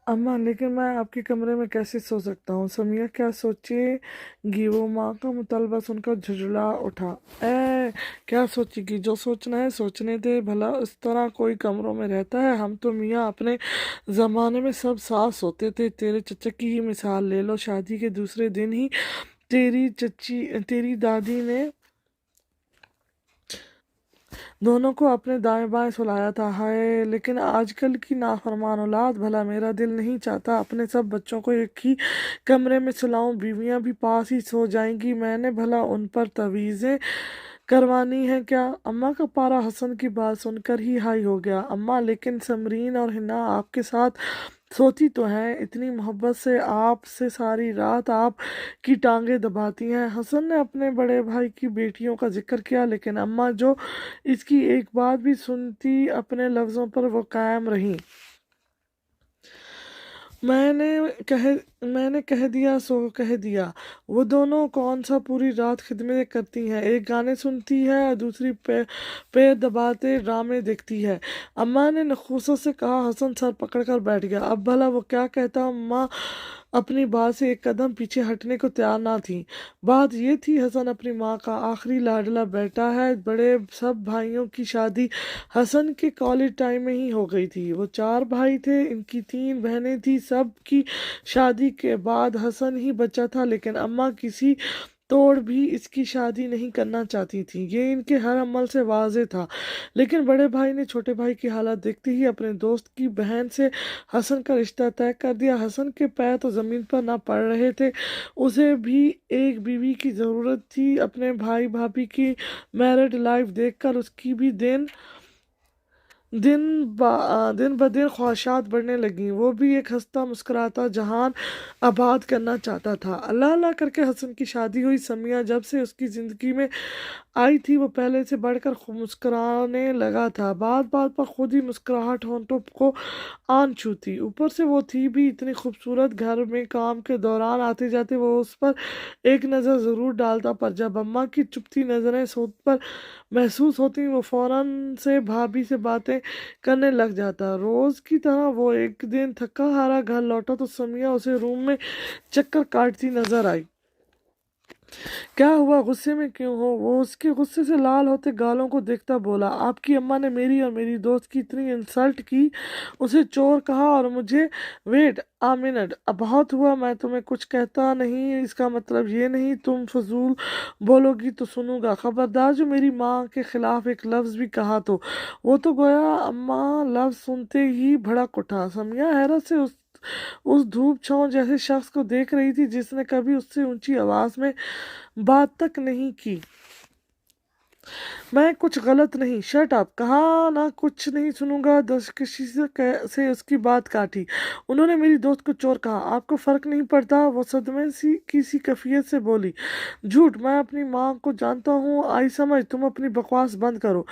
अम्मा लेकिन मैं आपके कमरे में कैसे सो सकता हूँ? समिया क्या सोचेगी? वो माँ का मुतालबा सुनकर झुंझला उठा। क्या सोचेगी? जो सोचना है सोचने दे भला। इस तरह कोई कमरों में रहता है? हम तो मियाँ अपने ज़माने में सब साथ सोते थे। तेरे चचा की ही मिसाल ले लो। शादी के दूसरे दिन ही तेरी दादी ने दोनों को अपने दाएं बाएं सुलाया था। हाय, लेकिन आजकल की नाफरमान औलाद। भला मेरा दिल नहीं चाहता अपने सब बच्चों को एक ही कमरे में सुलाऊं। बीवियां भी पास ही सो जाएंगी। मैंने भला उन पर तवीज़ें करवानी है क्या? अम्मा का पारा हसन की बात सुनकर ही हाई हो गया। अम्मा, लेकिन समरीन और हिना आपके साथ सोती तो हैं, इतनी मोहब्बत से आपसे सारी रात आप की टांगे दबाती हैं। हसन ने अपने बड़े भाई की बेटियों का जिक्र किया, लेकिन अम्मा जो इसकी एक बात भी सुनती अपने लफ्ज़ों पर वो कायम रही। मैंने कह मैंने कह दिया सो कह दिया। वो दोनों कौन सा पूरी रात खिदमतें करती हैं, एक गाने सुनती है और दूसरी पैर दबाते ड्रामे देखती है। अम्मा ने नखुसों से कहा। हसन सर पकड़कर बैठ गया। अब भला वो क्या कहता? अम्मा अपनी बात से एक कदम पीछे हटने को तैयार ना थी। बात ये थी, हसन अपनी माँ का आखिरी लाडला बेटा है। बड़े सब भाइयों की शादी हसन के कॉलेज टाइम में ही हो गई थी। वो 4 भाई थे, इनकी 3 बहनें थी। सब की शादी के बाद हसन ही बचा था, लेकिन अम्मा किसी तोड़ भी इसकी शादी नहीं करना चाहती थी। ये इनके हर अमल से वाज़ेह था। लेकिन बड़े भाई ने छोटे भाई की हालत देखते ही अपने दोस्त की बहन से हसन का रिश्ता तय कर दिया। हसन के पैर तो ज़मीन पर ना पड़ रहे थे। उसे भी एक बीवी की ज़रूरत थी। अपने भाई भाभी की मैरिड लाइफ देखकर उसकी भी दिन ब दिन ख्वाहिशात बढ़ने लगीं। वो भी एक हंसता मुस्कुराता जहान आबाद करना चाहता था। अल्लाह अल्लाह करके हसन की शादी हुई। समिया जब से उसकी ज़िंदगी में आई थी वो पहले से बढ़कर मुस्कुराने लगा था। बात बात पर खुद ही मुस्कुराहट होंठों को आन छूती। ऊपर से वो थी भी इतनी खूबसूरत। घर में काम के दौरान आते जाते वो उस पर एक नज़र ज़रूर डालता, पर जब अम्मा की चुपती नज़रें सोत पर महसूस होती वो फौरन से भाभी से बातें करने लग जाता। रोज़ की तरह वो एक दिन थका हारा घर लौटा तो समिया उसे रूम में चक्कर काटती नजर आई। क्या हुआ? गुस्से में क्यों हो? वो उसके गुस्से से लाल होते गालों को देखता बोला। आपकी अम्मा ने मेरी और मेरी दोस्त की इतनी इंसल्ट की, उसे चोर कहा और मुझे। वेट अ मिनट, अब बहुत हुआ। मैं तुम्हें कुछ कहता नहीं, इसका मतलब ये नहीं तुम फजूल बोलोगी तो सुनूंगा। खबरदार जो मेरी माँ के खिलाफ एक लफ्ज़ भी कहा तो। वो तो गोया अम्मा लफ्ज़ सुनते ही भड़क उठा। समिया हैरत से उस धूप छांव जैसे शख्स को देख रही थी जिसने कभी उससे ऊंची आवाज में बात तक नहीं की। मैं कुछ गलत नहीं। शट अप, कहा ना कुछ नहीं सुनूंगा। दस्तकशी से उसकी बात काटी। उन्होंने मेरी दोस्त को चोर कहा, आपको फर्क नहीं पड़ता? वो सदमे सी कैफियत से बोली। झूठ, मैं अपनी माँ को जानता हूँ। आई समझ, तुम अपनी बकवास बंद करो।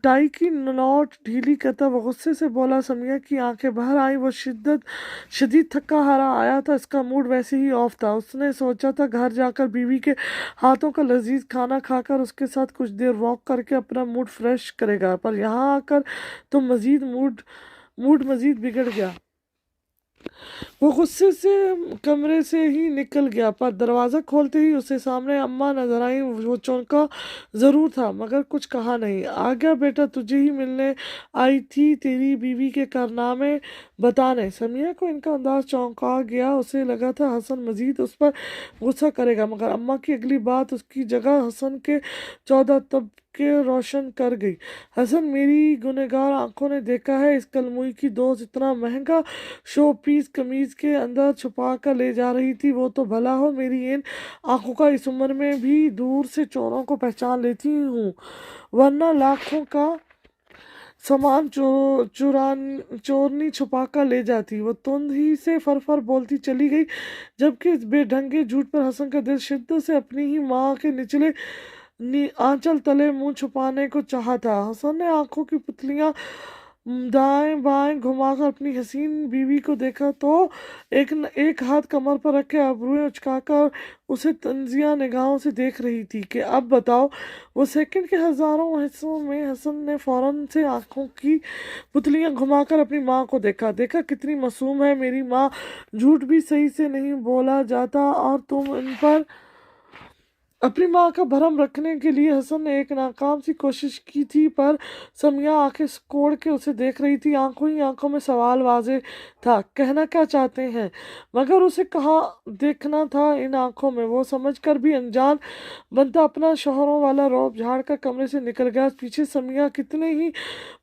टाई की नौट ढीली करता वो गुस्से से बोला। समिया की आंखें बाहर आई। वो शदीद थका हारा आया था। इसका मूड वैसे ही ऑफ था। उसने सोचा था घर जाकर बीवी के हाथों का लजीज खाना खाकर उसके साथ कुछ देर वॉक करके अपना मूड फ्रेश करेगा, पर यहाँ आकर तो मूड मजीद बिगड़ गया। वो गुस्से से कमरे से ही निकल गया, पर दरवाज़ा खोलते ही उसे सामने अम्मा नजर आई। वो चौंका ज़रूर था मगर कुछ कहा नहीं। आ गया बेटा, तुझे ही मिलने आई थी, तेरी बीवी के कारनामे बताने। समिया को इनका अंदाज चौंका गया। उसे लगा था हसन मजीद उस पर गुस्सा करेगा, मगर अम्मा की अगली बात उसकी जगह हसन के 14 तब के रोशन कर गई। हसन, मेरी गुनहगार आंखों ने देखा है इस कलमुई की दोस्त इतना महंगा शो पीस कमीज के अंदर छुपा कर ले जा रही थी। वो तो भला हो, मेरी इन आंखों का इस उम्र में भी दूर से चोरों को पहचान लेती हूँ, वरना लाखों का सामान चोरनी छुपा कर ले जाती। वो तुंद ही से फर बोलती चली गई, जबकि इस बेढंगे झूठ पर हसन का दिल शिद्दत से अपनी ही माँ के निचले आंचल तले मुंह छुपाने को चाहा था। हसन ने आंखों की पुतलियां दाएं बाएं घुमाकर अपनी हसीन बीवी को देखा तो एक हाथ कमर पर रखे अबरूएं उचकाकर उसे तंजिया निगाहों से देख रही थी कि अब बताओ। वो सेकंड के हजारों हिस्सों में हसन ने फौरन से आंखों की पुतलियां घुमाकर अपनी माँ को देखा। देखा कितनी मासूम है मेरी माँ, झूठ भी सही से नहीं बोला जाता और तुम इन पर। अपनी माँ का भरम रखने के लिए हसन ने एक नाकाम सी कोशिश की थी, पर समिया आंखें सिकोड़ के उसे देख रही थी। आंखों ही आंखों में सवाल वाजे था, कहना क्या चाहते हैं, मगर उसे कहाँ देखना था इन आंखों में। वो समझकर भी अनजान बनता अपना शोहरों वाला रौब झाड़ कर कमरे से निकल गया। पीछे समिया कितने ही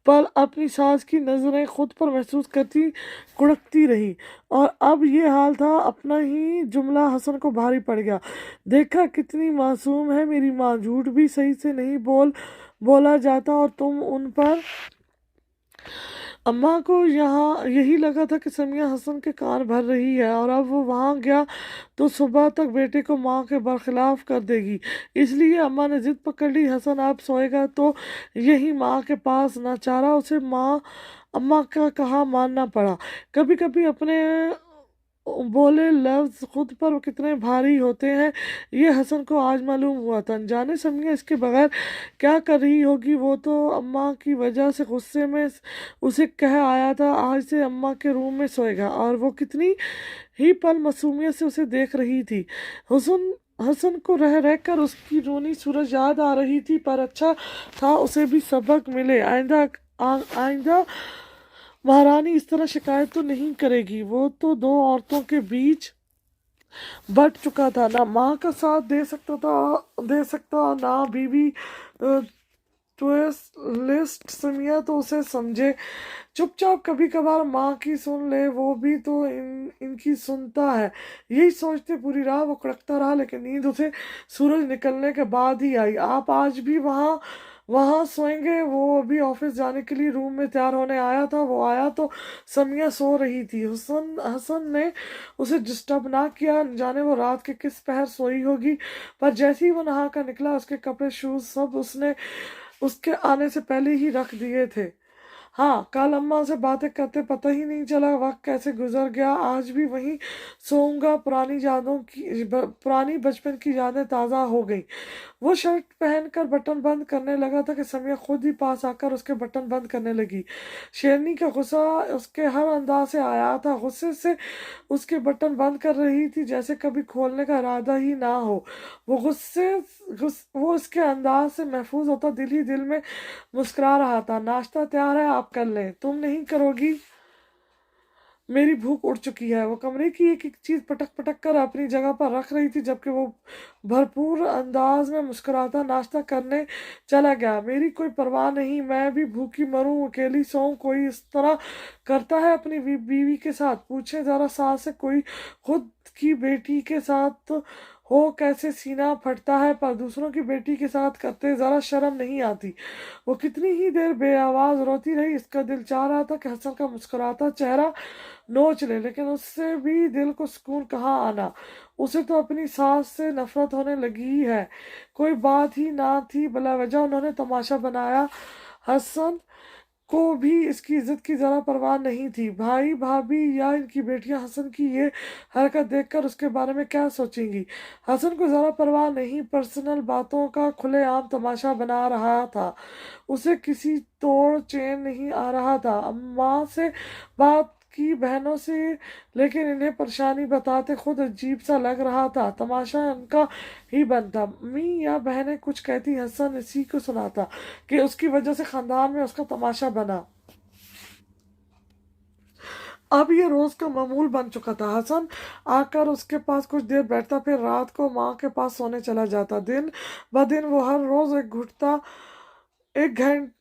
पल अपनी सास की नजरें खुद पर महसूस करती कुड़कती रही, और अब ये हाल था। अपना ही जुमला हसन को भारी पड़ गया। देखा कितनी मासूम है मेरी माँ, झूठ भी सही से नहीं बोला जाता और तुम उन पर। अम्मा को यहाँ यही लगा था कि समिया हसन के कान भर रही है, और अब वो वहाँ गया तो सुबह तक बेटे को माँ के बरखिलाफ कर देगी। इसलिए अम्मा ने जिद पकड़ ली, हसन अब सोएगा तो यही माँ के पास। नाचारा उसे अम्मा का कहा मानना पड़ा। कभी कभी अपने बोले लफ्ज खुद पर कितने भारी होते हैं, ये हसन को आज मालूम हुआ था। जाने समिया इसके बगैर क्या कर रही होगी। वो तो अम्मा की वजह से गुस्से में उसे कह आया था आज से अम्मा के रूम में सोएगा, और वो कितनी ही पल मासूमियत से उसे देख रही थी। हसन को रह रह कर उसकी रोनी सूरज याद आ रही थी, पर अच्छा था उसे भी सबक मिले। आइंदा महारानी इस तरह शिकायत तो नहीं करेगी। वो तो दो औरतों के बीच बट चुका था, ना माँ का साथ दे सकता ना बीवी। ट्विस्ट समिया तो उसे समझे, चुपचाप कभी कभार माँ की सुन ले, वो भी तो इनकी सुनता है। यही सोचते पूरी रात वो कड़कता रहा, लेकिन नींद उसे सूरज निकलने के बाद ही आई। आप आज भी वहाँ सोएंगे? वो अभी ऑफिस जाने के लिए रूम में तैयार होने आया था। वो आया तो समिया सो रही थी। हसन ने उसे डिस्टर्ब ना किया, जाने वो रात के किस पहर सोई होगी। पर जैसे ही वो नहा कर निकला, उसके कपड़े शूज सब उसने उसके आने से पहले ही रख दिए थे। हाँ, कल अम्मा से बातें करते पता ही नहीं चला वक्त कैसे गुजर गया। आज भी वहीं सोऊंगा, पुरानी बचपन की यादें ताज़ा हो गई। वो शर्ट पहनकर बटन बंद करने लगा था कि समिया खुद ही पास आकर उसके बटन बंद करने लगी। शेरनी का गुस्सा उसके हर अंदाज से आया था। गुस्से से उसके बटन बंद कर रही थी, जैसे कभी खोलने का इरादा ही ना हो। वो इसके अंदाज से महफूज होता दिल ही दिल में मुस्कुरा रहा था। नाश्ता तैयार है, आप कर लें। तुम नहीं करोगी? मेरी भूख उड़ चुकी है। वो कमरे की एक एक चीज पटक पटक कर अपनी जगह पर रख रही थी, जबकि वो भरपूर अंदाज में मुस्कुराता नाश्ता करने चला गया। मेरी कोई परवाह नहीं, मैं भी भूखी मरूं, अकेली सोऊं। कोई इस तरह करता है अपनी बीवी के साथ? पूछे जरा सास से, कोई खुद की बेटी के साथ हो कैसे सीना फटता है, पर दूसरों की बेटी के साथ करते जरा शर्म नहीं आती। वो कितनी ही देर बेआवाज रोती रही। इसका दिल चाह रहा था कि हसन का मुस्कुराता चेहरा नोच ले, लेकिन उससे भी दिल को सुकून कहाँ आना। उसे तो अपनी सास से नफरत होने लगी ही है। कोई बात ही ना थी, भला वजह उन्होंने तमाशा बनाया। हसन को भी इसकी इज्जत की जरा परवाह नहीं थी। भाई भाभी या इनकी बेटियां हसन की ये हरकत देखकर उसके बारे में क्या सोचेंगी। हसन को जरा परवाह नहीं, पर्सनल बातों का खुलेआम तमाशा बना रहा था। उसे किसी तोड़ चैन नहीं आ रहा था। अम्मा से बात की, बहनों से, लेकिन इन्हें परेशानी बताते खुद अजीब सा लग रहा था। तमाशा उनका ही बनता। अम्मी या बहनें कुछ कहती, हसन इसी को सुनाता कि उसकी वजह से खानदान में उसका तमाशा बना। अब ये रोज का मामूल बन चुका था। हसन आकर उसके पास कुछ देर बैठता, फिर रात को माँ के पास सोने चला जाता। दिन ब दिन वो हर रोज एक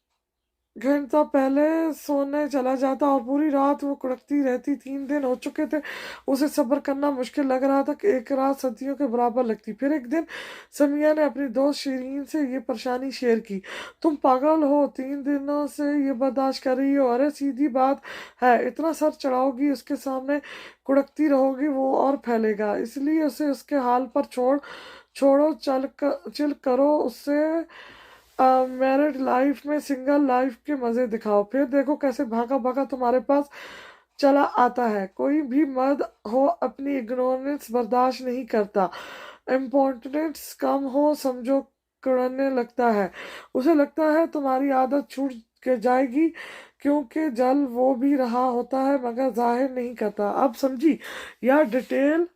घंटा पहले सोने चला जाता, और पूरी रात वो कुड़कती रहती। 3 दिन हो चुके थे। उसे सब्र करना मुश्किल लग रहा था कि एक रात सदियों के बराबर लगती। फिर एक दिन समिया ने अपनी दोस्त शिरीन से ये परेशानी शेयर की। तुम पागल हो, 3 दिनों से ये बर्दाश्त कर रही हो? अरे सीधी बात है, इतना सर चढ़ाओगी, उसके सामने कुड़कती रहोगी, वो और फैलेगा। इसलिए उसे उसके हाल पर छोड़ो, चिल करो। उससे मैरिड लाइफ में सिंगल लाइफ के मजे दिखाओ, फिर देखो कैसे भागा भागा तुम्हारे पास चला आता है। कोई भी मर्द हो अपनी इग्नोरेंस बर्दाश्त नहीं करता, इम्पोर्टेंस कम हो समझो करने लगता है। उसे लगता है तुम्हारी आदत छूट के जाएगी, क्योंकि जल वो भी रहा होता है मगर जाहिर नहीं करता। अब समझी या डिटेल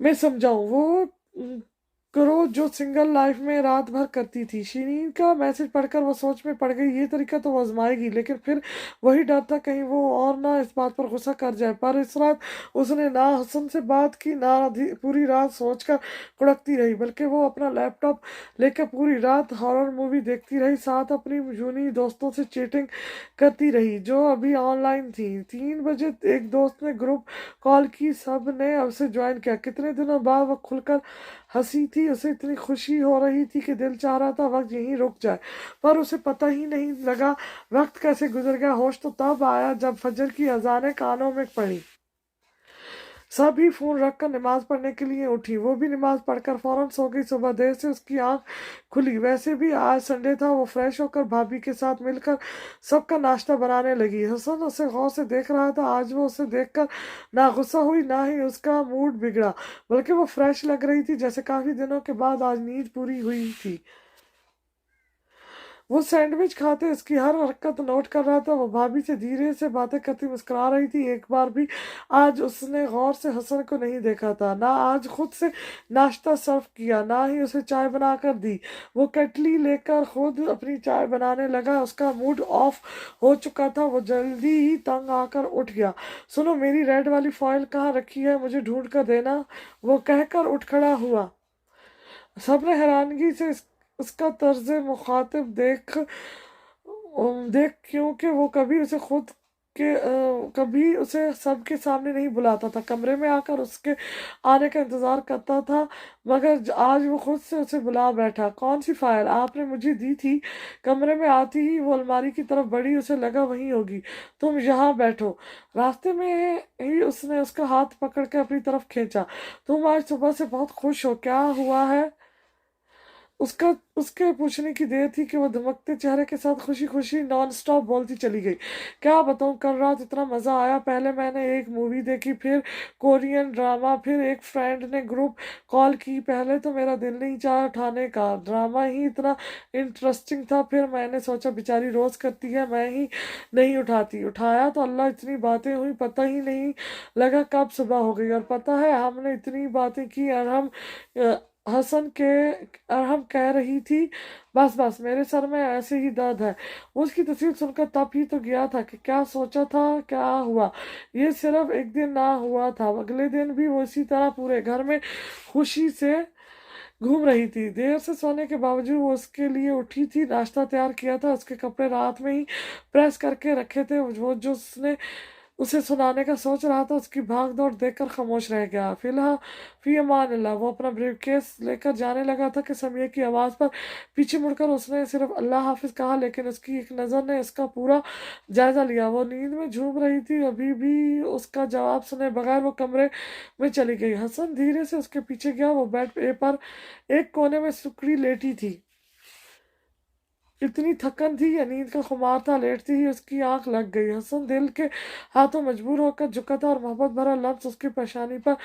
मैं समझाऊं? वो करो जो सिंगल लाइफ में रात भर करती थी। शिरीन का मैसेज पढ़कर वो सोच में पड़ गई, ये तरीका तो वो आजमाएगी, लेकिन फिर वही डर था कहीं वो और ना इस बात पर गुस्सा कर जाए। पर इस रात उसने ना हसन से बात की ना पूरी रात सोचकर कुड़कती रही, बल्कि वो अपना लैपटॉप लेकर पूरी रात हॉरर मूवी देखती रही, साथ अपनी जूनी दोस्तों से चैटिंग करती रही जो अभी ऑनलाइन थी। 3 बजे एक दोस्त ने ग्रुप कॉल की, सब ने उसे ज्वाइन किया। कितने दिनों बाद वो खुलकर हंसी थी, उसे इतनी खुशी हो रही थी कि दिल चाह रहा था वक्त यहीं रुक जाए, पर उसे पता ही नहीं लगा वक्त कैसे गुजर गया। होश तो तब आया जब फजर की अजानें कानों में पड़ी। सभी फोन रखकर नमाज पढ़ने के लिए उठी। वो भी नमाज पढ़कर फौरन सो गई। सुबह देर से उसकी आंख खुली। वैसे भी आज संडे था। वो फ्रेश होकर भाभी के साथ मिलकर सबका नाश्ता बनाने लगी। हसन उसे गौर से देख रहा था। आज वो उसे देखकर ना गुस्सा हुई ना ही उसका मूड बिगड़ा, बल्कि वो फ्रेश लग रही थी, जैसे काफी दिनों के बाद आज नींद पूरी हुई थी। वो सैंडविच खाते उसकी हर हरकत नोट कर रहा था। वो भाभी से धीरे से बातें करती मुस्कुरा रही थी। एक बार भी आज उसने गौर से हसन को नहीं देखा था, ना आज खुद से नाश्ता सर्व किया, ना ही उसे चाय बनाकर दी। वो केटली लेकर खुद अपनी चाय बनाने लगा। उसका मूड ऑफ हो चुका था। वो जल्दी ही तंग आकर उठ गया। सुनो, मेरी रेड वाली फॉइल कहाँ रखी है, मुझे ढूंढ कर देना, वो कहकर उठ खड़ा हुआ। सबने हैरानगी से उसका तर्ज मुखातिब देख क्योंकि वो कभी उसे खुद के कभी उसे सबके सामने नहीं बुलाता था। कमरे में आकर उसके आने का इंतजार करता था, मगर आज वो खुद से उसे बुला बैठा। कौन सी फाइल आपने मुझे दी थी? कमरे में आती ही वो अलमारी की तरफ बढ़ी। उसे लगा वहीं होगी। तुम यहाँ बैठो। रास्ते में ही उसने उसका हाथ पकड़ के अपनी तरफ खींचा। तुम आज सुबह से बहुत खुश हो, क्या हुआ है? उसका उसके पूछने की देर थी कि वो धमकते चेहरे के साथ खुशी खुशी नॉन स्टॉप बोलती चली गई। क्या बताऊं, कल रात इतना मजा आया। पहले मैंने एक मूवी देखी, फिर कोरियन ड्रामा, फिर एक फ्रेंड ने ग्रुप कॉल की। पहले तो मेरा दिल नहीं चाहा उठाने का, ड्रामा ही इतना इंटरेस्टिंग था। फिर मैंने सोचा बेचारी रोज करती है, मैं ही नहीं उठाती। उठाया तो अल्लाह, इतनी बातें हुई, पता ही नहीं लगा कब सुबह हो गई। और पता है, हमने इतनी बातें की और हसन के और हम कह रही थी बस बस, मेरे सर में ऐसे ही दर्द है। उसकी तस्वीर सुनकर तब ही तो गया था कि क्या सोचा था, क्या हुआ। ये सिर्फ एक दिन ना हुआ था, अगले दिन भी वो इसी तरह पूरे घर में खुशी से घूम रही थी। देर से सोने के बावजूद वो उसके लिए उठी थी, नाश्ता तैयार किया था, उसके कपड़े रात में ही प्रेस करके रखे थे। वो जो उसने उसे सुनाने का सोच रहा था, उसकी भाग दौड़ देखकर खामोश रह गया। फिलहाल फी अमान अल्लाह। वो अपना ब्रीफकेस लेकर जाने लगा था कि समीर की आवाज़ पर पीछे मुड़कर उसने सिर्फ अल्लाह हाफिज कहा, लेकिन उसकी एक नज़र ने इसका पूरा जायजा लिया। वो नींद में झूम रही थी। अभी भी उसका जवाब सुने बगैर वो कमरे में चली गई। हसन धीरे से उसके पीछे गया। वो बेड पर एक कोने में सुकड़ी लेटी थी। इतनी थकन थी या नींद का खुमार था, लेटती ही उसकी आंख लग गई। हसन दिल के हाथों मजबूर होकर झुका था और मोहब्बत भरा लफ्ज उसकी पेशानी पर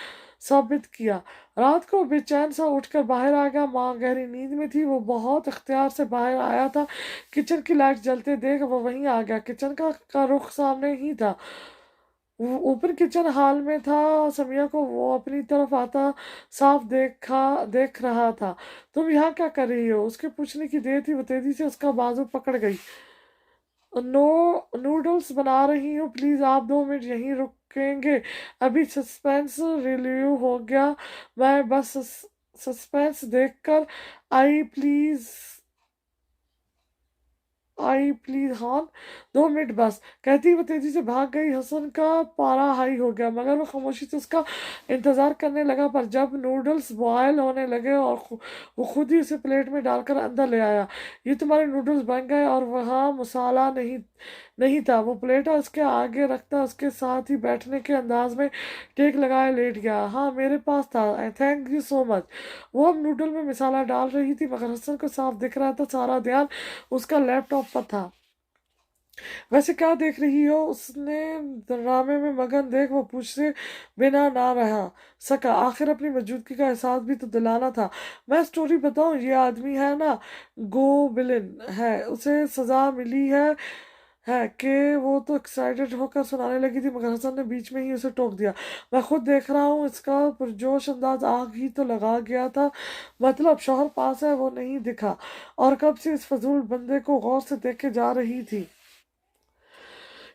साबित किया। रात को बेचैन सा उठकर बाहर आ गया। माँ गहरी नींद में थी। वो बहुत इख्तियार से बाहर आया था। किचन की लाइट जलते देख वो वहीं आ गया। किचन का रुख सामने ही था। वो ऊपर किचन हॉल में था। समिया को वो अपनी तरफ आता साफ देख रहा था। तुम यहाँ क्या कर रही हो? उसके पूछने की देर थी। वो तेजी से उसका बाजू पकड़ गई। नो, नूडल्स बना रही हूँ, प्लीज आप 2 मिनट यहीं रुकेंगे? अभी सस्पेंस रिलीव हो गया, मैं बस सस्पेंस देखकर आई प्लीज हाँ, 2 मिनट बस, कहती वो तेजी से भाग गई। हसन का पारा हाई हो गया, मगर वो खामोशी से उसका इंतजार करने लगा। पर जब नूडल्स बॉयल होने लगे और वो खुद ही उसे प्लेट में डालकर अंदर ले आया। ये तुम्हारे नूडल्स बन गए। और वहाँ मसाला नहीं नहीं था। वो प्लेट उसके आगे रखता, उसके साथ ही बैठने के अंदाज में टेक लगाए लेट गया। हाँ मेरे पास था, थैंक यू सो मच। वो अब नूडल में मसाला डाल रही थी, मगर हसन को साफ दिख रहा था सारा ध्यान उसका लैपटॉप पर था। वैसे क्या देख रही हो, उसने ड्रामे में मगन देख वो पूछे बिना ना रहा सका। आखिर अपनी मौजूदगी का एहसास भी तो दिलाना था। मैं स्टोरी बताऊं, ये आदमी है ना गोबलिन है, उसे सजा मिली है कि वो तो एक्साइटेड होकर सुनाने लगी थी, मगर हसन ने बीच में ही उसे टोक दिया। मैं खुद देख रहा हूँ, इसका पुरजोश अंदाज आग ही तो लगा गया था। मतलब शौहर पास है वो नहीं दिखा, और कब से इस फजूल बंदे को गौर से देख के जा रही थी।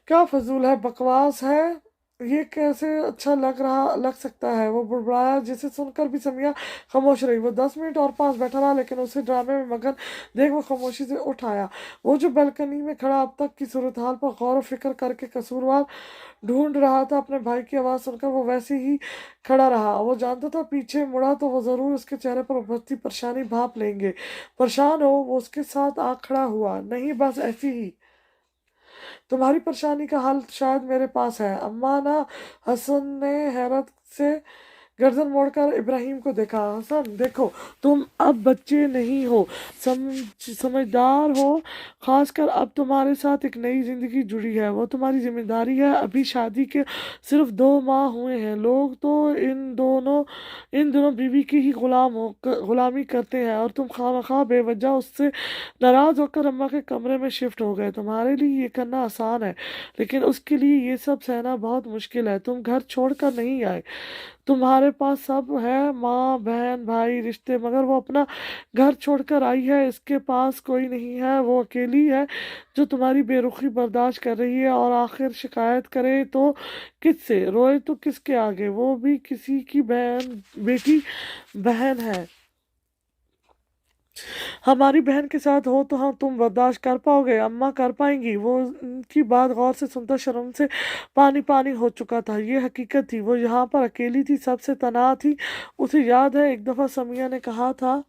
क्या फजूल है, बकवास है, ये कैसे अच्छा लग सकता है, वो बुड़बुड़ाया, जिसे सुनकर भी समिया खामोश रही। वो 10 मिनट और पास बैठा रहा, लेकिन उसे ड्रामे में मगन देख वो खामोशी से उठ आया। वो जो बालकनी में खड़ा अब तक की सूरत हाल पर गौर फिक्र करके कसूरवार ढूंढ रहा था, अपने भाई की आवाज़ सुनकर वो वैसे ही खड़ा रहा। वो जानता था पीछे मुड़ा तो वो ज़रूर उसके चेहरे पर उभरती परेशानी भाप लेंगे। परेशान हो, वो उसके साथ आ खड़ा हुआ। नहीं बस ऐसी ही, तुम्हारी परेशानी का हल शायद मेरे पास है अम्मा ना। हसन ने हैरत से गर्दन मोड़कर इब्राहिम को देखा। हसन देखो, तुम अब बच्चे नहीं हो, समझदार हो। खासकर अब तुम्हारे साथ एक नई जिंदगी जुड़ी है, वो तुम्हारी जिम्मेदारी है। अभी शादी के सिर्फ 2 माह हुए हैं। लोग तो इन दोनों बीवी की ही गुलामी करते हैं, और तुम खामखा बेवजह उससे नाराज होकर अम्मा के कमरे में शिफ्ट हो गए। तुम्हारे लिए ये करना आसान है, लेकिन उसके लिए ये सब सहना बहुत मुश्किल है। तुम घर छोड़कर नहीं आए, तुम्हारे पास सब है, माँ बहन भाई रिश्ते, मगर वो अपना घर छोड़कर आई है। इसके पास कोई नहीं है, वो अकेली है जो तुम्हारी बेरुखी बर्दाश्त कर रही है। और आखिर शिकायत करे तो किससे, रोए तो किसके आगे, वो भी किसी की बेटी बहन है। हमारी बहन के साथ हो तो हम तुम बर्दाश्त कर पाओगे, अम्मा कर पाएंगी? वो उनकी बात गौर से सुनता शर्म से पानी पानी हो चुका था। ये हकीकत थी, वो यहाँ पर अकेली थी, सबसे तनहा थी। उसे याद है एक दफ़ा समिया ने कहा था,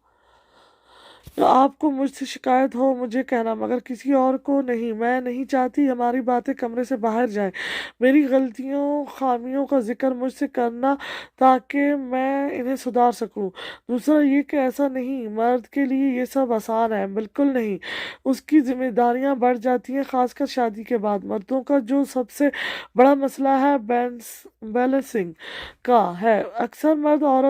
तो आपको मुझसे शिकायत हो मुझे कहना, मगर किसी और को नहीं। मैं नहीं चाहती हमारी बातें कमरे से बाहर जाएं। मेरी गलतियों खामियों का जिक्र मुझसे करना, ताकि मैं इन्हें सुधार सकूं। दूसरा ये कि ऐसा नहीं, मर्द के लिए ये सब आसान है, बिल्कुल नहीं। उसकी जिम्मेदारियां बढ़ जाती हैं, खासकर शादी के बाद। मर्दों का जो सबसे बड़ा मसला है बैलेंसिंग का है। अक्सर मर्द माँ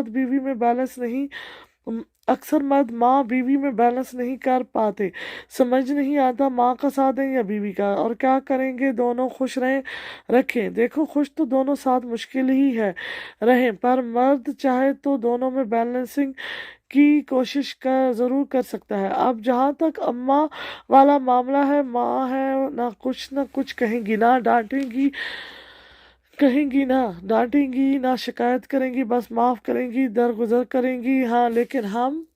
बीवी में बैलेंस नहीं कर पाते। समझ नहीं आता माँ का साथ दें या बीवी का, और क्या करेंगे दोनों खुश रखें। देखो खुश तो दोनों साथ मुश्किल ही है रहें, पर मर्द चाहे तो दोनों में बैलेंसिंग की कोशिश ज़रूर कर सकता है। अब जहाँ तक अम्मा वाला मामला है, माँ है ना कुछ कहेंगी ना डांटेंगी ना शिकायत करेंगी, बस माफ करेंगी, दरगुजर करेंगी। हाँ लेकिन हम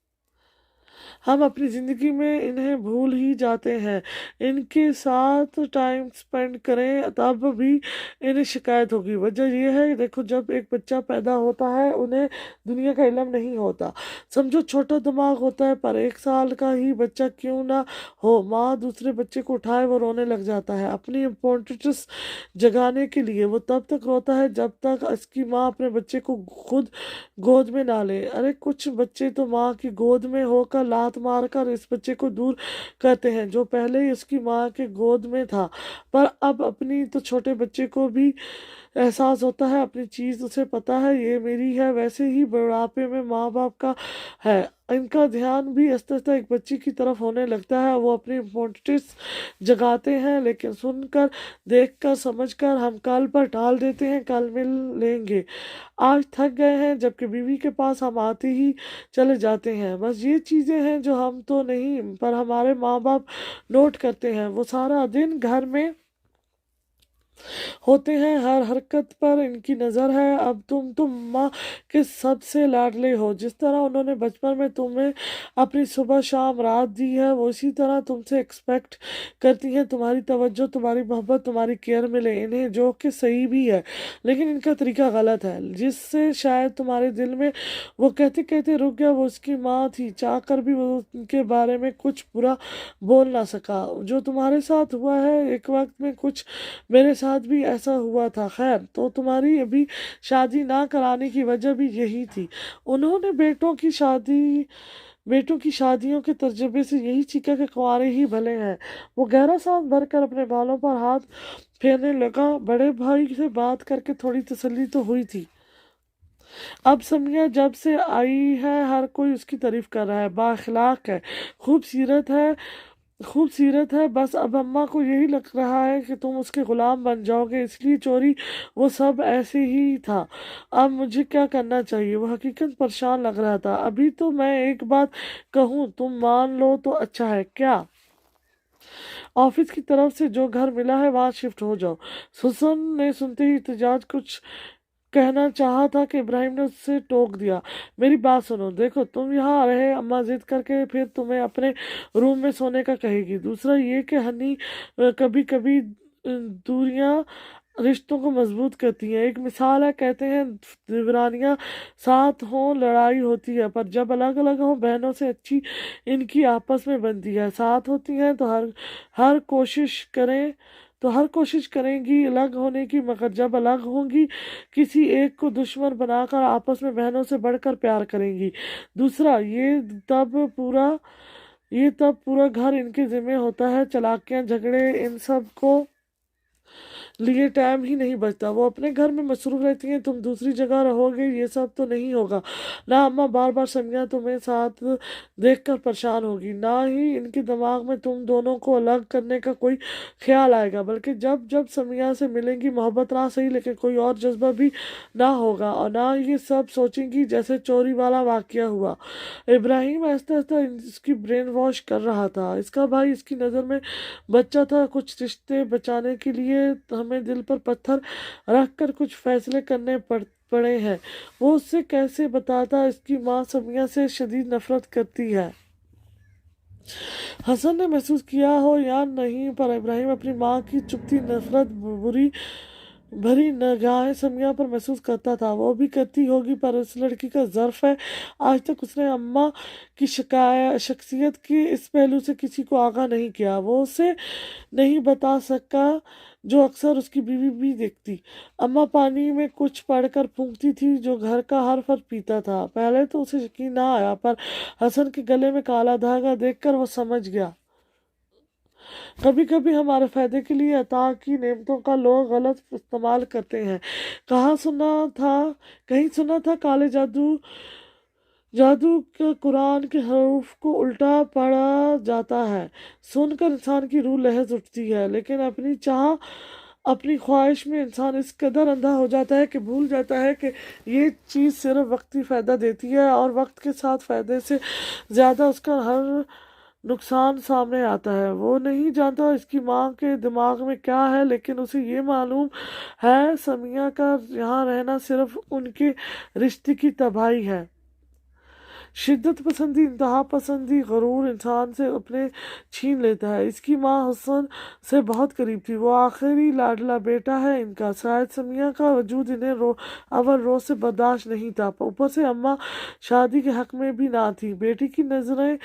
अपनी ज़िंदगी में इन्हें भूल ही जाते हैं। इनके साथ टाइम स्पेंड करें तब भी इन्हें शिकायत होगी। वजह यह है, देखो जब एक बच्चा पैदा होता है उन्हें दुनिया का इल्म नहीं होता। समझो छोटा दिमाग होता है, पर 1 साल का ही बच्चा क्यों ना हो, माँ दूसरे बच्चे को उठाए वो रोने लग जाता है अपनी इम्पोर्टेंस जगाने के लिए। वो तब तक रोता है जब तक इसकी माँ अपने बच्चे को खुद गोद में ना ले। अरे कुछ बच्चे तो माँ की गोद में होकर लात मार कर इस बच्चे को दूर करते हैं जो पहले ही उसकी माँ के गोद में था। पर अब अपनी तो छोटे बच्चे को भी एहसास होता है, अपनी चीज़ उसे पता है ये मेरी है। वैसे ही बुढ़ापे में माँ बाप का है, इनका ध्यान भी आस्ते आस्ते एक बच्ची की तरफ होने लगता है। वो अपनी इम्पोर्टेंस जगाते हैं, लेकिन सुनकर देखकर समझकर हम कल पर टाल देते हैं, कल मिल लेंगे, आज थक गए हैं, जबकि बीवी के पास हम आते ही चले जाते हैं। बस ये चीज़ें हैं जो हम तो नहीं पर हमारे माँ बाप नोट करते हैं। वो सारा दिन घर में ہوتے ہیں، ہر حرکت پر ان کی نظر ہے۔ اب تم ماں کے سب سے لاڈلے ہو، جس طرح انہوں نے بچپن میں تمہیں اپنی صبح شام رات دی ہے، وہ اسی طرح تم سے ایکسپیکٹ کرتی ہیں تمہاری توجہ، تمہاری محبت، تمہاری کیئر ملے انہیں، جو کہ صحیح بھی ہے، لیکن ان کا طریقہ غلط ہے، جس سے شاید تمہارے دل میں وہ کہتے کہتے رک گیا۔ وہ اس کی ماں تھی، چاہ کر بھی وہ ان کے بارے میں کچھ برا بول نہ سکا۔ جو تمہارے ساتھ ہوا ہے، ایک وقت میں کچھ میرے ساتھ بھی ایسا ہوا تھا۔ خیر، تو تمہاری ابھی شادی نہ کرانے کی وجہ بھی یہی تھی۔ انہوں نے بیٹوں کی شادیوں کے تجربے سے یہی سیکھا کہ کنوارے ہی بھلے ہیں۔ وہ گہرا سانس بھر کر اپنے بالوں پر ہاتھ پھیرنے لگا۔ بڑے بھائی سے بات کر کے تھوڑی تسلی تو ہوئی تھی۔ اب سمیہ جب سے آئی ہے، ہر کوئی اس کی تعریف کر رہا ہے، با اخلاق ہے، خوبصورت ہے، بس اب اماں کو یہی لگ رہا ہے کہ تم اس کے غلام بن جاؤ گے، اس لیے چوری وہ سب ایسے ہی تھا۔ اب مجھے کیا کرنا چاہیے؟ وہ حقیقت پریشان لگ رہا تھا۔ ابھی تو میں ایک بات کہوں، تم مان لو تو اچھا ہے۔ کیا؟ آفس کی طرف سے جو گھر ملا ہے وہاں شفٹ ہو جاؤ۔ حسن نے سنتے ہی احتجاج کچھ کہنا چاہا تھا کہ ابراہیم نے اس سے ٹوک دیا۔ میری بات سنو، دیکھو تم یہاں رہے، اماں ضد کر کے پھر تمہیں اپنے روم میں سونے کا کہے گی۔ دوسرا یہ کہ ہنی، کبھی کبھی دوریاں رشتوں کو مضبوط کرتی ہیں۔ ایک مثال ہے، کہتے ہیں دیورانیاں ساتھ ہوں لڑائی ہوتی ہے، پر جب الگ الگ ہوں بہنوں سے اچھی ان کی آپس میں بنتی ہے۔ ساتھ ہوتی ہیں تو ہر کوشش کریں گی الگ ہونے کی، مگر جب الگ ہوں گی کسی ایک کو دشمن بنا کر آپس میں بہنوں سے بڑھ کر پیار کریں گی۔ دوسرا یہ تب پورا گھر ان کے ذمہ ہوتا ہے۔ چالاکیاں، جھگڑے، ان سب کو لیے ٹائم ہی نہیں بچتا۔ وہ اپنے گھر میں مصروف رہتی ہیں، تم دوسری جگہ رہو گے، یہ سب تو نہیں ہوگا نہ اماں؟ بار بار سمیہ تمہیں ساتھ دیکھ کر پریشان ہوگی، نہ ہی ان کے دماغ میں تم دونوں کو الگ کرنے کا کوئی خیال آئے گا، بلکہ جب سمیہ سے ملیں گی محبت نہ صحیح لیکن کوئی اور جذبہ بھی نہ ہوگا، اور نہ یہ سب سوچیں گی جیسے چوری والا واقعہ ہوا۔ ابراہیم آہستہ آہستہ اس کی برین واش کر رہا تھا۔ اس کا بھائی اس کی نظر میں بچہ تھا۔ کچھ رشتے بچانے کے لیے ہمیں دل پر پتھر رکھ کر کچھ فیصلے کرنے پڑے ہیں۔ وہ اسے کیسے بتاتا؟ اس کی ماں سمیہ سے شدید نفرت کرتی ہے۔ حسن نے محسوس کیا ہو یا نہیں، پر ابراہیم اپنی ماں کی چپتی نفرت بھری نگاہیں سمیہ پر محسوس کرتا تھا۔ وہ بھی کرتی ہوگی، پر اس لڑکی کا ظرف ہے، آج تک اس نے اماں کی شخصیت کے اس پہلو سے کسی کو آگاہ نہیں کیا۔ وہ اسے نہیں بتا سکا جو اکثر اس کی بیوی بھی دیکھتی۔ اماں پانی میں کچھ پڑھ کر پھونکتی تھی جو گھر کا ہر فرد پیتا تھا۔ پہلے تو اسے یقین نہ آیا، پر حسن کے گلے میں کالا دھاگا دیکھ کر وہ سمجھ گیا۔ کبھی کبھی ہمارے فائدے کے لیے عطا کی نعمتوں کا لوگ غلط استعمال کرتے ہیں۔ کہیں سنا تھا کالے جادو کا قرآن کے حروف کو الٹا پڑھا جاتا ہے۔ سن کر انسان کی روح لہز اٹھتی ہے، لیکن اپنی خواہش میں انسان اس قدر اندھا ہو جاتا ہے کہ بھول جاتا ہے کہ یہ چیز صرف وقتی فائدہ دیتی ہے، اور وقت کے ساتھ فائدے سے زیادہ اس کا ہر نقصان سامنے آتا ہے۔ وہ نہیں جانتا اس کی ماں کے دماغ میں کیا ہے، لیکن اسے یہ معلوم ہے سمیہ کا یہاں رہنا صرف ان کے رشتے کی تباہی ہے۔ شدت پسندی، انتہا پسندی، غرور انسان سے اپنے چھین لیتا ہے۔ اس کی ماں حسن سے بہت قریب تھی، وہ آخری لاڈلا بیٹا ہے ان کا۔ شاید سمیہ کا وجود انہیں اول روز سے برداشت نہیں تھا، اوپر سے اماں شادی کے حق میں بھی نہ تھی۔ بیٹی کی نظریں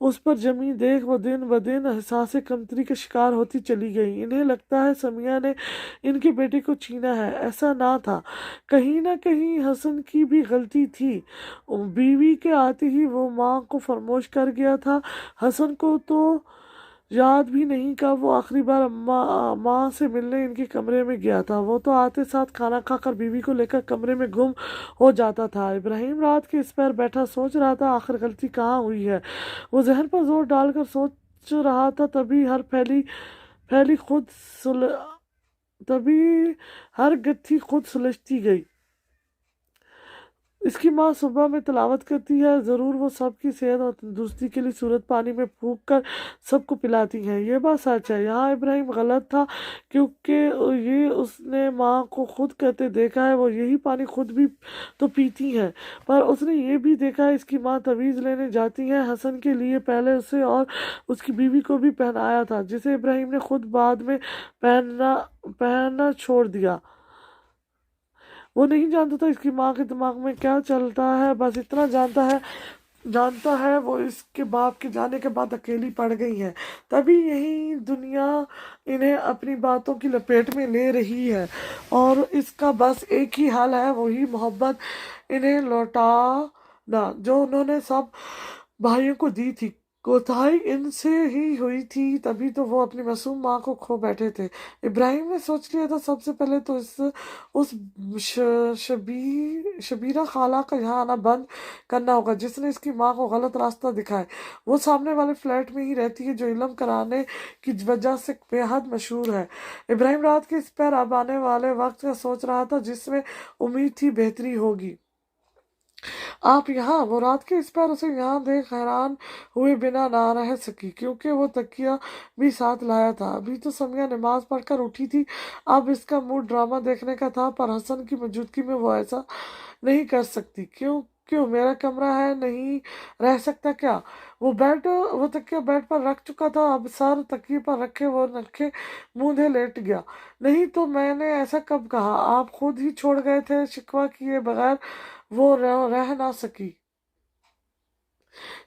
اس پر جمی دیکھ وہ دن بدن احساس کمتری کا شکار ہوتی چلی گئی۔ انہیں لگتا ہے سمیہ نے ان کے بیٹے کو چھینا ہے، ایسا نہ تھا۔ کہیں نہ کہیں حسن کی بھی غلطی تھی۔ بیوی کے آتے ہی وہ ماں کو فراموش کر گیا تھا۔ حسن کو تو یاد بھی نہیں کب وہ آخری بار ماں سے ملنے ان کے کمرے میں گیا تھا۔ وہ تو آتے ساتھ کھانا کھا کر بیوی کو لے کر کمرے میں گم ہو جاتا تھا۔ ابراہیم رات کے اس پہر بیٹھا سوچ رہا تھا آخر غلطی کہاں ہوئی ہے۔ وہ ذہن پر زور ڈال کر سوچ رہا تھا، تبھی ہر گتھی خود سلجھتی گئی۔ इसकी माँ सुबह में तिलावत करती है, ज़रूर वो सबकी सेहत और तंदुरुस्ती के लिए सूरत पानी में फूंक कर सबको पिलाती हैं। ये बात सच है। यहाँ इब्राहिम गलत था, क्योंकि ये उसने माँ को खुद कहते देखा है, वो यही पानी खुद भी तो पीती हैं। पर उसने ये भी देखा है इसकी माँ तवीज़ लेने जाती है। हसन के लिए पहले उसे और उसकी बीवी को भी पहनाया था, जिसे इब्राहिम ने खुद बाद में पहनना छोड़ दिया। वो नहीं जानता था इसकी माँ के दिमाग में क्या चलता है, बस इतना जानता है वो इसके बाप के जाने के बाद अकेली पड़ गई है। तभी यही दुनिया इन्हें अपनी बातों की लपेट में ले रही है और इसका बस एक ही हल है, वही मोहब्बत इन्हें लौटाना जो उन्होंने सब भाइयों को दी थी। कोताही इनसे ही हुई थी, तभी तो वो अपनी मासूम माँ को खो बैठे थे। इब्राहिम ने सोच लिया था सबसे पहले तो उस शबीरा खाला का यहाँ आना बंद करना होगा, जिसने इसकी माँ को गलत रास्ता दिखाए। वो सामने वाले फ्लैट में ही रहती है, जो इल्म कराने की वजह से बेहद मशहूर है। इब्राहिम रात के इस पर अब आने वाले वक्त का सोच रहा था, जिसमें उम्मीद थी बेहतरी होगी। आप यहाँ, वो रात के इस पर उसे यहाँ देख हैरान हुए बिना ना रह सकी, क्योंकि वो तकिया भी साथ लाया था। अभी तो समिया नमाज पढ़कर उठी थी, अब इसका मूड ड्रामा देखने का था, पर हसन की मौजूदगी में वो ऐसा नहीं कर सकती। क्यों क्यों मेरा कमरा है, नहीं रह सकता क्या? वो तकिया बेड पर रख चुका था, अब सर तकिए पर रखे वो नखे मूंधे लेट गया। नहीं तो मैंने ऐसा कब कहा? आप खुद ही छोड़ गए थे, शिकवा किए बगैर वो रह ना सकी।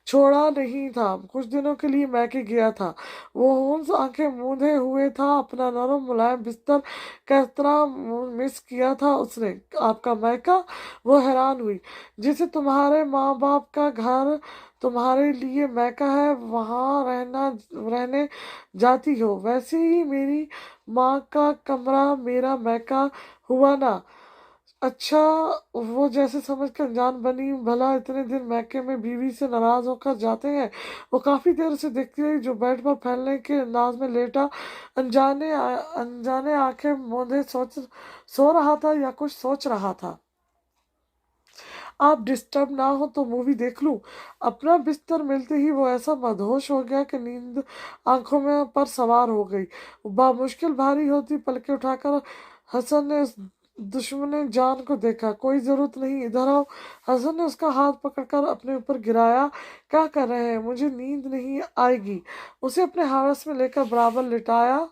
छोड़ा नहीं था, कुछ दिनों के लिए मैके गया था। वो हुंस आंखें मूंधे हुए था, अपना नरम मुलायम बिस्तर कितना मिस किया था उसने। आपका मैका? वो हैरान हुई। जिसे तुम्हारे माँ बाप का घर तुम्हारे लिए मैका है, वहाँ रहने जाती हो, वैसे ही मेरी माँ का कमरा मेरा मैका हुआ ना। अच्छा, वो जैसे समझ के अनजान बनी, भला इतने दिन मैके में बीवी से नाराज होकर जाते हैं? वो काफी देर उसे देखती रही, जो बेड पर फैलने के अंदाज में लेटा अनजाने आंखें मूंधे सो रहा था या कुछ सोच रहा था। आप डिस्टर्ब ना हो तो मूवी देख लूं? अपना बिस्तर मिलते ही वो ऐसा मदहोश हो गया कि नींद आंखों में पर सवार हो गई। बामुश्किल भारी होती पलकें उठाकर हसन ने उस दुश्मन जान को देखा। कोई जरूरत नहीं, इधर आओ। हसन ने उसका हाथ पकड़कर अपने ऊपर गिराया। क्या कर रहे हैं? मुझे नींद नहीं आएगी। उसे अपने हारस में लेकर बराबर लिटाया।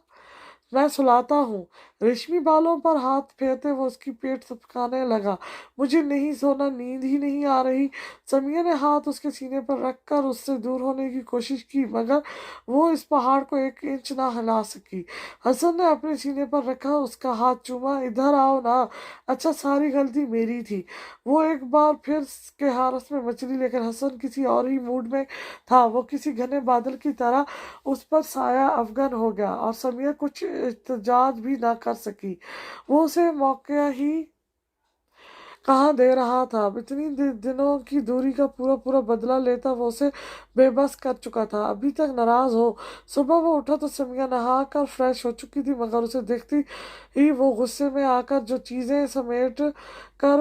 मैं सुलाता हूँ। रेशमी बालों पर हाथ फेरते वो उसकी पेट थपकाने लगा। मुझे नहीं सोना, नींद ही नहीं आ रही। समिया ने हाथ उसके सीने पर रखकर उससे दूर होने की कोशिश की, मगर वो इस पहाड़ को एक इंच ना हिला सकी। हसन ने अपने सीने पर रखा, उसका हाथ चूमा। इधर आओ ना। अच्छा, सारी गलती मेरी थी। वो एक बार फिर के हारस में मछली, लेकिन हसन किसी और ही मूड में था। वो किसी घने बादल की तरह उस पर साया अफगन हो गया और समिया कुछ एहतजाज भी ना कर सकी। वो उसे मौका ही कहाँ दे रहा था। अब इतनी दिनों की दूरी का पूरा पूरा बदला लेता वो उसे बेबस कर चुका था। अभी तक नाराज हो। सुबह वो उठा तो समिया नहा कर फ्रेश हो चुकी थी, मगर उसे देखती ही वो गुस्से में आकर जो चीजें समेट कर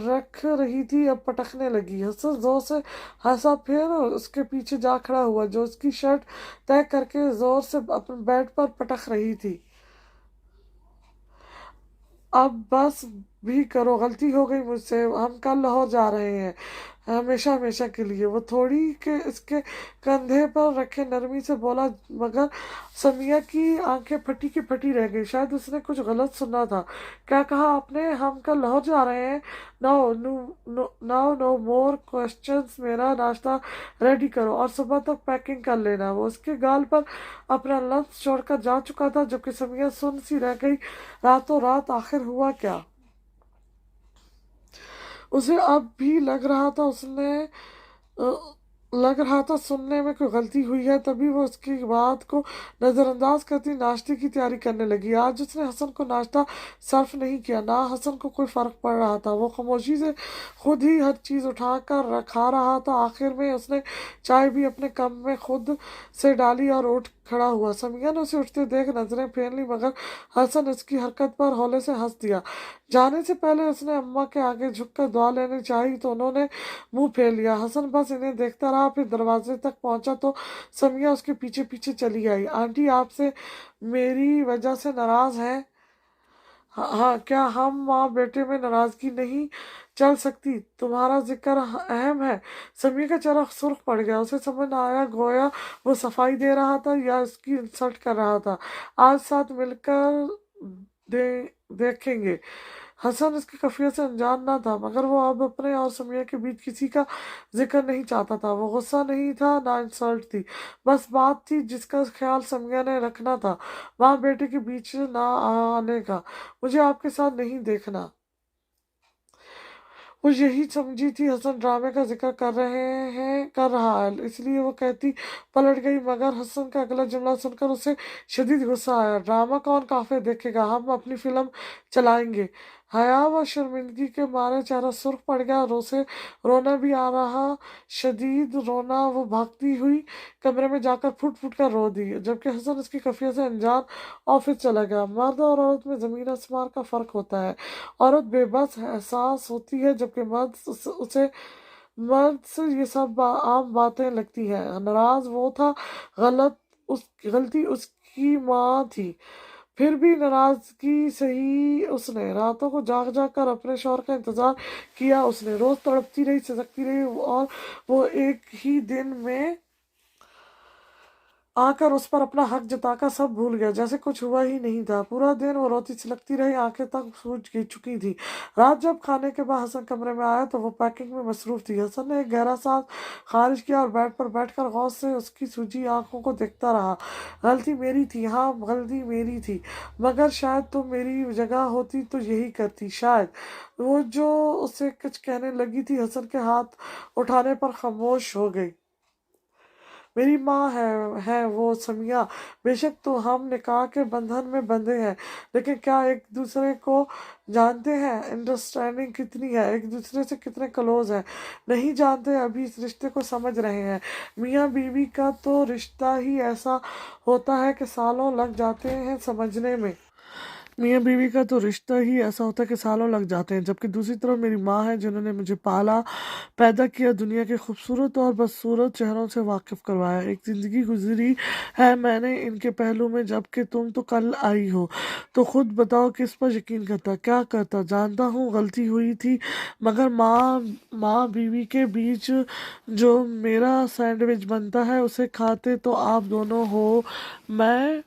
रख रही थी अब पटकने लगी। हसन जोर से हंसा, फिर उसके पीछे जा खड़ा हुआ, जो उसकी शर्ट तय करके जोर से अपने बेड पर पटक रही थी। अब बस भी करो, गलती हो गई मुझसे, हम कल लाहौर जा रहे हैं, हमेशा हमेशा के लिए। वो थोड़ी के इसके कंधे पर रखे नरमी से बोला, मगर समिया की आंखें फटी की फटी रह गई। शायद उसने कुछ गलत सुना था। क्या कहा आपने? हम कल लाहौर जा रहे हैं? No no more questions. मेरा नाश्ता रेडी करो और सुबह तक पैकिंग कर लेना। वो उसके गाल पर अपना लफ्ज छोड़कर जा चुका था, जबकि समिया सुन सी रह गई। रातों रात आखिर हुआ क्या? उसे अब भी लग रहा था सुनने में कोई गलती हुई है। तभी वो उसकी बात को नजरअंदाज करती नाश्ते की तैयारी करने लगी। आज उसने हसन को नाश्ता सर्व नहीं किया, ना हसन को कोई फर्क पड़ रहा था। वो खामोशी से खुद ही हर चीज उठाकर खा रहा था। आखिर में उसने चाय भी अपने कप में खुद से डाली और उठ کھڑا ہوا۔ سمیہ نے اسے اٹھتے دیکھ نظریں پھیر لی، مگر حسن اس کی حرکت پر ہولے سے ہنس دیا۔ جانے سے پہلے اس نے اماں کے آگے جھک کر دعا لینی چاہی تو انہوں نے منہ پھیر لیا۔ حسن بس انہیں دیکھتا رہا، پھر دروازے تک پہنچا تو سمیہ اس کے پیچھے پیچھے چلی آئی۔ آنٹی آپ سے میری وجہ سے ناراض ہیں؟ ہاں، کیا ہم ماں بیٹے میں ناراضگی نہیں چل سکتی؟ تمہارا ذکر اہم ہے۔ سمیہ کا چہرہ سرخ پڑ گیا، اسے سمجھ نہ آیا گویا وہ صفائی دے رہا تھا یا اس کی انسلٹ کر رہا تھا۔ آج ساتھ مل کر دیکھیں گے۔ حسن اس کی خفیہ سے انجان نہ تھا، مگر وہ اب اپنے اور سمیہ کے بیچ کسی کا ذکر نہیں چاہتا تھا۔ وہ غصہ نہیں تھا، نہ انسلٹ تھی، بس بات تھی جس کا خیال سمیہ نے رکھنا تھا، ماں بیٹے کے بیچ نہ آنے کا۔ مجھے آپ کے ساتھ نہیں دیکھنا۔ وہ یہی سمجھی تھی حسن ڈرامے کا ذکر کر رہا ہے، اس لیے وہ کہتی پلٹ گئی، مگر حسن کا اگلا جملہ سن کر اسے شدید غصہ آیا۔ ڈرامہ کون کافے دیکھے گا، ہم اپنی فلم چلائیں گے۔ حیا و شرمندگی کے مارے چہرہ سرخ پڑ گیا اور اسے رونا بھی آ رہا، شدید رونا۔ وہ بھاگتی ہوئی کمرے میں جا کر پھٹ پھٹ کر رو دی، جبکہ حسن اس کی خفیہ سے انجان آفس چلا گیا۔ مرد اور عورت میں زمین آسمان کا فرق ہوتا ہے۔ عورت بے بس احساس ہوتی ہے، جبکہ مرد سے یہ سب عام باتیں لگتی ہیں۔ ناراض وہ تھا، غلطی اس کی ماں تھی، پھر بھی ناراضگی سہی اس نے۔ راتوں کو جاگ جاگ کر اپنے شوہر کا انتظار کیا اس نے، روز تڑپتی رہی، سسکتی رہی، اور وہ ایک ہی دن میں آ کر اس پر اپنا حق جتا کر سب بھول گیا، جیسے کچھ ہوا ہی نہیں تھا۔ پورا دن وہ روتی سلگتی رہی، آنکھیں تک سوج چکی تھی۔ رات جب کھانے کے بعد حسن کمرے میں آیا تو وہ پیکنگ میں مصروف تھی۔ حسن نے ایک گہرا سانس خارج کیا اور بیڈ پر بیٹھ کر غور سے اس کی سوجی آنکھوں کو دیکھتا رہا۔ غلطی میری تھی، ہاں غلطی میری تھی، مگر شاید تم میری جگہ ہوتی تو یہی کرتی، شاید۔ وہ جو اسے کچھ کہنے لگی تھی، حسن کے ہاتھ اٹھانے پر خاموش ہو گئی۔ میری ماں ہے وہ سمیہ، بے شک تو ہم نکاح کے بندھن میں بندھے ہیں، لیکن کیا ایک دوسرے کو جانتے ہیں؟ انڈرسٹینڈنگ کتنی ہے، ایک دوسرے سے کتنے کلوز ہیں؟ نہیں جانتے، ابھی اس رشتے کو سمجھ رہے ہیں۔ میاں بیوی کا تو رشتہ ہی ایسا ہوتا ہے کہ سالوں لگ جاتے ہیں سمجھنے میں۔ میاں بیوی کا تو رشتہ ہی ایسا ہوتا ہے کہ سالوں لگ جاتے ہیں، جبکہ دوسری طرف میری ماں ہے جنہوں نے مجھے پالا پیدا کیا، دنیا کے خوبصورت اور بدصورت چہروں سے واقف کروایا۔ ایک زندگی گزری ہے میں نے ان کے پہلو میں، جبکہ تم تو کل آئی ہو، تو خود بتاؤ کس پر یقین کرتا، کیا کرتا؟ جانتا ہوں غلطی ہوئی تھی، مگر ماں بیوی کے بیچ جو میرا سینڈوچ بنتا ہے اسے کھاتے تو آپ دونوں ہو، میں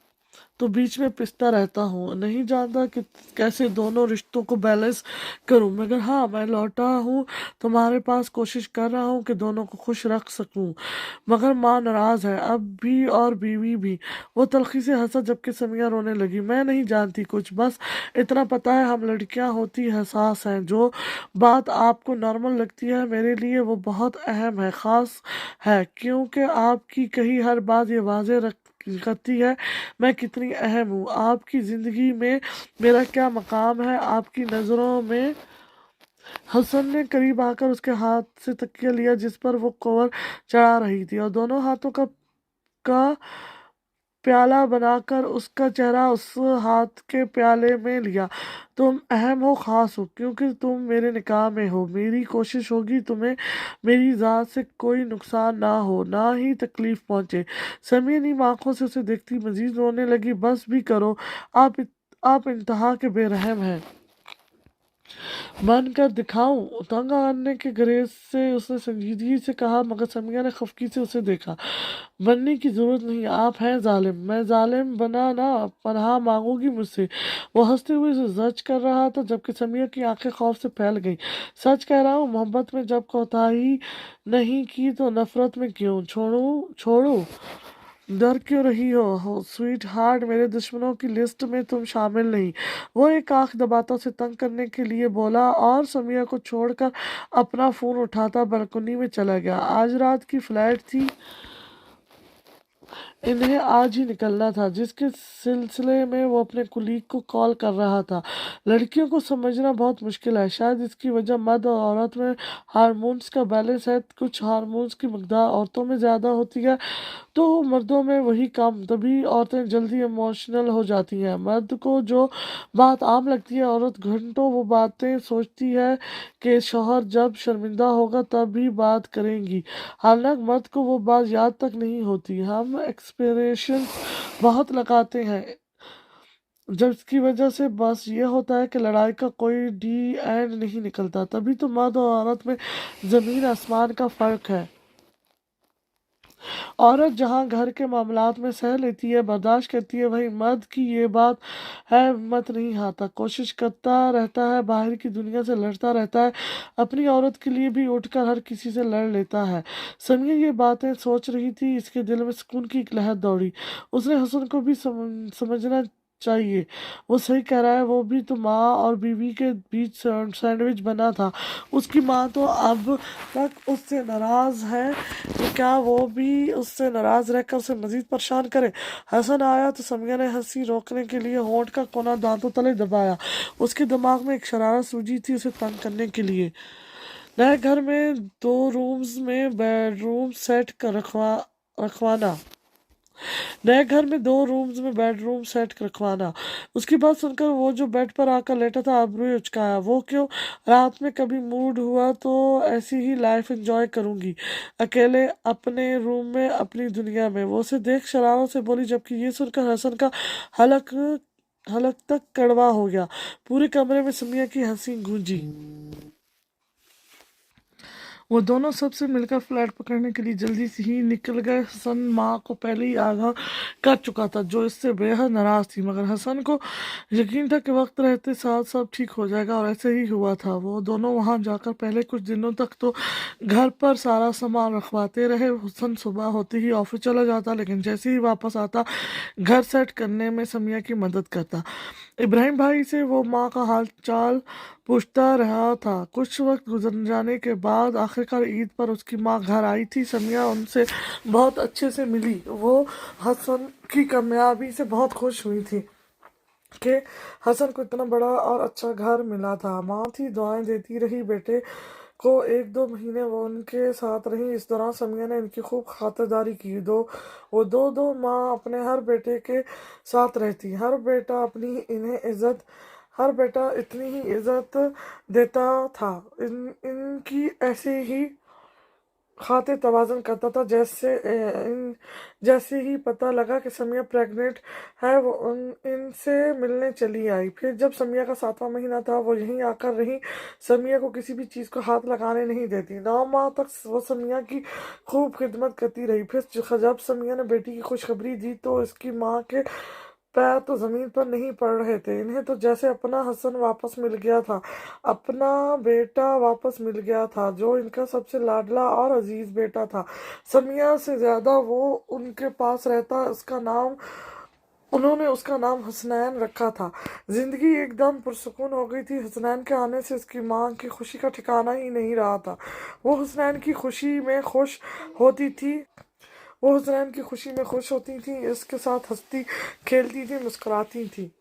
تو بیچ میں پستا رہتا ہوں۔ نہیں جانتا کہ کیسے دونوں رشتوں کو بیلنس کروں، مگر ہاں میں لوٹا ہوں تمہارے پاس، کوشش کر رہا ہوں کہ دونوں کو خوش رکھ سکوں۔ مگر ماں ناراض ہے اب بھی اور بیوی بھی۔ وہ تلخی سے ہنسا، جبکہ سمیہ رونے لگی۔ میں نہیں جانتی کچھ، بس اتنا پتا ہے ہم لڑکیاں ہوتی حساس ہیں، جو بات آپ کو نارمل لگتی ہے میرے لیے وہ بہت اہم ہے، خاص ہے، کیونکہ آپ کی کہی ہر بات یہ واضح کرتی ہے میں کتنی اہم ہوں، آپ کی زندگی میں میرا کیا مقام ہے آپ کی نظروں میں۔ حسن نے قریب آ کر اس کے ہاتھ سے تکیہ لیا جس پر وہ کور چڑھا رہی تھی، اور دونوں ہاتھوں کا پیالہ بنا کر اس کا چہرہ اس ہاتھ کے پیالے میں لیا۔ تم اہم ہو، خاص ہو، کیونکہ تم میرے نکاح میں ہو۔ میری کوشش ہوگی تمہیں میری ذات سے کوئی نقصان نہ ہو، نہ ہی تکلیف پہنچے۔ سمیہ نیم آنکھوں سے اسے دیکھتی مزید رونے لگی۔ بس بھی کرو، آپ انتہا کے بے رحم ہیں۔ بن کر دکھاؤں؟ تنگ آنے کے گریز سے اس نے سنجیدگی سے کہا، مگر سمیہ نے خفگی سے اسے دیکھا۔ بننے کی ضرورت نہیں، آپ ہیں ظالم۔ میں ظالم بنا نہ، پناہ مانگو گی مجھ سے؟ وہ ہنستے ہوئے اسے زج کر رہا تھا، جبکہ سمیہ کی آنکھیں خوف سے پھیل گئیں۔ سچ کہہ رہا ہوں، محبت میں جب کوتاہی نہیں کی تو نفرت میں کیوں؟ چھوڑو، ڈر کیوں رہی ہو سویٹ ہارٹ، میرے دشمنوں کی لسٹ میں تم شامل نہیں۔ وہ ایک آنکھ دباتا اسے تنگ کرنے کے لیے بولا اور سمیہ کو چھوڑ کر اپنا فون اٹھاتا بالکنی میں چلا گیا۔ آج رات کی فلائٹ تھی، इन्हें आज ही निकलना था, जिसके सिलसिले में वो अपने कुलीग को कॉल कर रहा था। लड़कियों को समझना बहुत मुश्किल है, शायद इसकी वजह मर्द और औरत में हार्मोन्स का बैलेंस है। कुछ हार्मोन्स की मकदार औरतों में ज़्यादा होती है तो मर्दों में वही कम, तभी औरतें जल्दी इमोशनल हो जाती हैं। मर्द को जो बात आम लगती है, औरत घंटों वो बातें सोचती है कि शौहर जब शर्मिंदा होगा तब भी बात करेंगी, हालांकि मर्द को वो बात याद तक नहीं होती। हम एक्सप्रेशंस बहुत लगाते हैं, जब इसकी वजह से बस ये होता है कि लड़ाई का कोई डी एंड नहीं निकलता। तभी तो मर्द और औरत में ज़मीन आसमान का फ़र्क है। औरत जहाँ घर के मामलात में सह लेती है, बर्दाश्त करती है, वहीं मर्द की ये बात है, हिम्मत नहीं हारता, कोशिश करता रहता है, बाहर की दुनिया से लड़ता रहता है, अपनी औरत के लिए भी उठकर हर किसी से लड़ लेता है। समिया ये बातें सोच रही थी, इसके दिल में सुकून की एक लहर दौड़ी। उसने हसन को भी समझना चाहिए, वो सही कह रहा है, वो भी तो माँ और बीवी के बीच सैंडविच बना था। उसकी माँ तो अब तक उससे नाराज है, तो क्या वो भी उससे नाराज रहकर उसे मजीद परेशान करे। हसन आया तो समिया ने हंसी रोकने के लिए होंठ का कोना दांतों तले दबाया। उसके दिमाग में एक शरारत सूझी थी, उसे तंग करने के लिए। नए घर में 2 रूम्स में बेडरूम सेट कर रखवाना नए घर में 2 रूम्स में बेडरूम सेट रखवाना। उसकी बात सुनकर वो जो बेड पर आकर लेटा था, अबरू उचकाया। वो क्यों? रात में कभी मूड हुआ तो ऐसी ही लाइफ एंजॉय करूंगी, अकेले अपने रूम में, अपनी दुनिया में। वो उसे देख शरारत से बोली, जबकि ये सुनकर हसन का हलक हलक तक कड़वा हो गया। पूरे कमरे में समिया की हंसी गूंजी। वो दोनों सबसे मिलकर फ्लैट पकड़ने के लिए जल्दी से ही निकल गए। हसन माँ को पहले ही आगाह कर चुका था, जो इससे बेहद नाराज थी, मगर हसन को यकीन था कि वक्त रहते साथ सब ठीक हो जाएगा, और ऐसे ही हुआ था। वो दोनों वहां जाकर पहले कुछ दिनों तक तो घर पर सारा सामान रखवाते रहे। हसन सुबह होते ही ऑफिस चला जाता, लेकिन जैसे ही वापस आता घर सेट करने में समिया की मदद करता। इब्राहिम भाई से वो माँ का हाल चाल पूछता रहा था। कुछ वक्त गुजर जाने के बाद आखिरकार ईद पर उसकी माँ घर आई थी। समिया उनसे बहुत अच्छे से मिली। वो हसन की कामयाबी से बहुत खुश हुई थी कि हसन को इतना बड़ा और अच्छा घर मिला था। माँ थी, दुआएं देती रही। बेटे को 1-2 महीने वो उनके साथ रही। इस दौरान समिया ने इनकी खूब खातिरदारी की। वो दो माँ अपने हर बेटे के साथ रहती। हर बेटा इतनी ही इज्जत देता था। इनकी ऐसे ही खाते तवाज़ुन करता था। जैसे ही पता लगा कि समिया प्रेग्नेंट है, वो इनसे मिलने चली आई। फिर जब समिया का 7वां महीना था, वो यहीं आकर रही। समिया को किसी भी चीज़ को हाथ लगाने नहीं देती। 9 माह तक वो समिया की खूब खिदमत करती रही। फिर जब समिया ने बेटी की खुशखबरी दी तो इसकी माँ के पैर तो जमीन पर नहीं पड़ रहे थे। इन्हें तो जैसे अपना हसन वापस मिल गया था, अपना बेटा वापस मिल गया था, जो इनका सबसे लाडला और अजीज बेटा था। समिया से ज्यादा वो उनके पास रहता। उन्होंने उसका नाम हसनैन रखा था। जिंदगी एकदम पुरसुकून हो गई थी। हसनैन के आने से उसकी माँ की खुशी का ठिकाना ही नहीं रहा था। वो हसनैन की खुशी में खुश होती थी वो हुसैन की खुशी में खुश होती थी, इसके साथ हंसती खेलती थी, मुस्कुराती थी।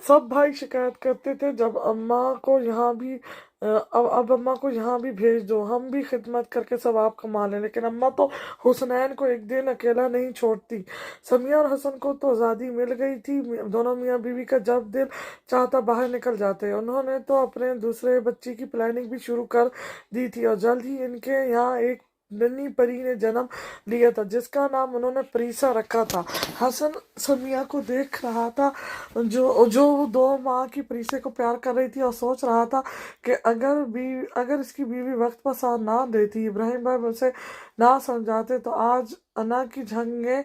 सब भाई शिकायत करते थे, जब अम्मा को यहाँ भी अब अम्मा को यहाँ भी भेज दो, हम भी खिदमत करके सवाब कमा लें। लेकिन अम्मा तो हुसनैन को एक दिन अकेला नहीं छोड़ती। समिया और हसन को तो आज़ादी मिल गई थी। दोनों मियाँ बीवी का जब दिल चाहता बाहर निकल जाते। उन्होंने तो अपने दूसरे बच्चे की प्लानिंग भी शुरू कर दी थी, और जल्द ही इनके यहाँ एक नन्ही परी ने जन्म लिया था, जिसका नाम उन्होंने प्रीसा रखा था। हसन समिया को देख रहा था, जो 2 माह की प्रीसे को प्यार कर रही थी, और सोच रहा था कि अगर इसकी बीवी वक्त पर साथ ना देती, इब्राहिम भाई उसे ना समझाते, तो आज अना की जंगें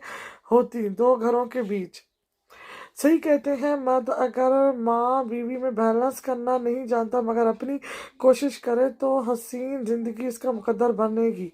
होती 2 घरों के बीच। सही कहते हैं, मर्द अगर माँ बीवी में बैलेंस करना नहीं जानता, मगर अपनी कोशिश करे तो हसीन जिंदगी इसका मुकद्दर बनेगी।